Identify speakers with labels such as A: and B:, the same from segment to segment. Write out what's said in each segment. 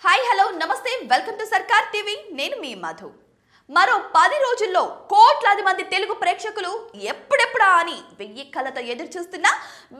A: Hi hello నమస్తే welcome to సర్కార్ TV నేను మీ మధు. మరో 10 రోజుల్లో కోట్లాది మంది తెలుగు ప్రేక్షకులు ఎప్పుడెప్పుడా అని 1000 కళ్ళతో ఎదురు చూస్తున్న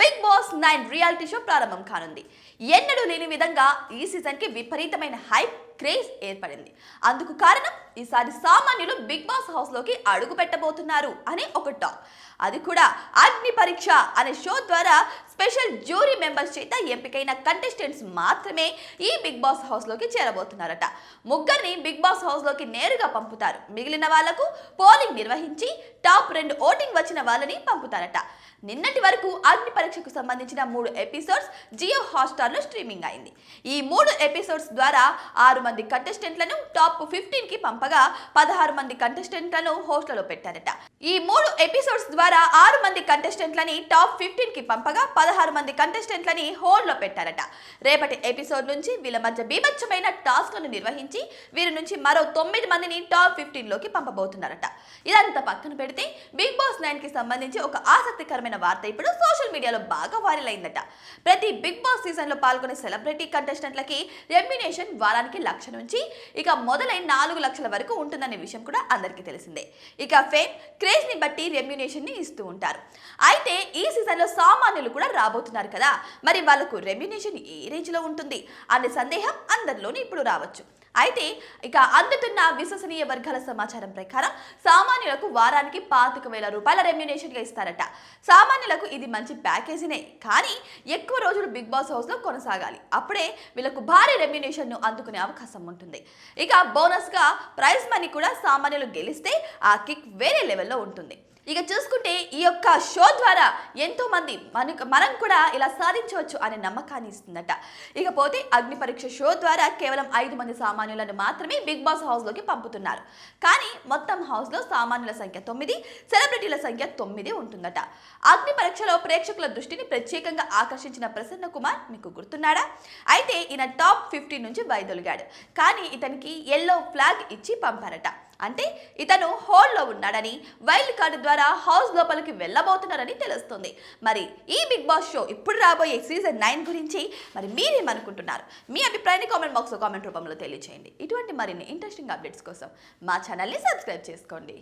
A: బిగ్ బాస్ 9 రియాలిటీ షో ప్రారంభం కానుంది. ఎన్నడూ లేని విధంగా ఈ సీజన్కి విపరీతమైన హైప్ క్రేజ్ ఏర్పడింది. అందుకు కారణం ఈసారి సామాన్యులు బిగ్ బాస్ హౌస్లోకి అడుగు పెట్టబోతున్నారు అని ఒక టాక్. అది కూడా అగ్ని పరీక్ష అనే షో ద్వారా స్పెషల్ జ్యూరీ మెంబర్స్ చేత ఎంపికైన కంటెస్టెంట్స్ మాత్రమే ఈ బిగ్ బాస్ హౌస్లోకి చేరబోతున్నారట. ముగ్గురిని బిగ్ బాస్ హౌస్లోకి నేరుగా పంపుతారు. మిగిలిన వాళ్లకు పోలింగ్ నిర్వహించి టాప్ 2 ఓటింగ్ వచ్చిన వాళ్ళని పంపుతారట. నిన్నటి వరకు అగ్ని పరీక్షకు సంబంధించిన 3 ఎపిసోడ్స్ జియో హాట్‌స్టార్లో స్ట్రీమింగ్ అయింది. ఈ 3 ఎపిసోడ్స్ ద్వారా 6 మంది కంటెస్టెంట్లను టాప్ 15కి పంపగా 16 మంది కంటెస్టెంట్లను హోస్ట్లలో పెట్టారట. ఈ 3 ఎపిసోడ్స్ ద్వారా 6 మంది కంటెస్టెంట్లని టాప్ 15కి పంపగా 16 మంది కంటెస్టెంట్లని హోల్డ్లో పెట్టారట. రేపటి ఎపిసోడ్ నుంచి వీళ్ళ మధ్య బీభత్సమైన టాస్క్లను నిర్వహించి వీరి నుంచి మరో 9 మందిని టాప్ 15లోకి పంపబోతున్నారట. ఇదంతా పక్కన పెడితే బిగ్ బాస్ 9కి సంబంధించి ఒక ఆసక్తికరమైన వార్త ఇప్పుడు సోషల్ మీడియాలో బాగా వైరల్ అయిందట. ప్రతి బిగ్ బాస్ సీజన్ లో పాల్గొనే సెలబ్రిటీ కంటెస్టెంట్లకి రెమ్యునేషన్ వారానికి 1,00,000 నుంచి ఇక మొదలై 4 లక్షల వరకు ఉంటుందనే విషయం కూడా అందరికీ తెలిసిందే. ఇక ఫేమ్ క్రేజ్ ని బట్టి రెమ్యునేషన్ ని ఇస్తూ ఉంటారు. అయితే ఈ సీజన్ లో సామాన్యులు కూడా రాబోతున్నారు కదా, మరి వాళ్ళకు రెమ్యునేషన్ ఏ రేంజ్ లో ఉంటుంది అనే సందేహం అందరిలోనే ఇప్పుడు రావచ్చు. అయితే ఇక అందుతున్న విశ్వసనీయ వర్గాల సమాచారం ప్రకారం సామాన్యులకు వారానికి 25,000 రూపాయల రెమ్యునేషన్గా ఇస్తారట. సామాన్యులకు ఇది మంచి ప్యాకేజీనే, కానీ ఎక్కువ రోజులు బిగ్ బాస్ హౌస్లో కొనసాగాలి. అప్పుడే వీళ్ళకు భారీ రెమ్యునేషన్ను అందుకునే అవకాశం ఉంటుంది. ఇక బోనస్గా ప్రైజ్ మనీ కూడా సామాన్యులు గెలిస్తే ఆ కిక్ వేరే లెవెల్లో ఉంటుంది. ఇక చూసుకుంటే ఈ యొక్క షో ద్వారా ఎంతో మంది మనం కూడా ఇలా సాధించవచ్చు అనే నమ్మకాన్ని ఇస్తుందట. ఇకపోతే అగ్ని పరీక్ష షో ద్వారా కేవలం 5 మంది సామాన్యులను మాత్రమే బిగ్ బాస్ హౌస్లోకి పంపుతున్నారు. కానీ మొత్తం హౌస్లో సామాన్యుల సంఖ్య 9, సెలబ్రిటీల సంఖ్య 9 ఉంటుందట. అగ్ని పరీక్షలో ప్రేక్షకుల దృష్టిని ప్రత్యేకంగా ఆకర్షించిన ప్రసన్న కుమార్ మీకు గుర్తున్నాడా? అయితే ఈయన టాప్ 15 నుంచి వైదొలిగాడు. కానీ ఇతనికి ఎల్లో ఫ్లాగ్ ఇచ్చి పంపారట. అంటే ఇతను హోల్డ్లో ఉన్నాడని, వైల్డ్ కార్డు ద్వారా హౌస్ లోపలికి వెళ్ళబోతున్నారని తెలుస్తుంది. మరి ఈ బిగ్ బాస్ షో ఇప్పుడు రాబోయే సీజన్ 9 గురించి మరి మీరేమనుకుంటున్నారు? మీ అభిప్రాయాన్ని కామెంట్ బాక్స్లో కామెంట్ రూపంలో తెలియజేయండి. ఇటువంటి మరిన్ని ఇంట్రెస్టింగ్ అప్డేట్స్ కోసం మా ఛానల్ని సబ్స్క్రైబ్ చేసుకోండి.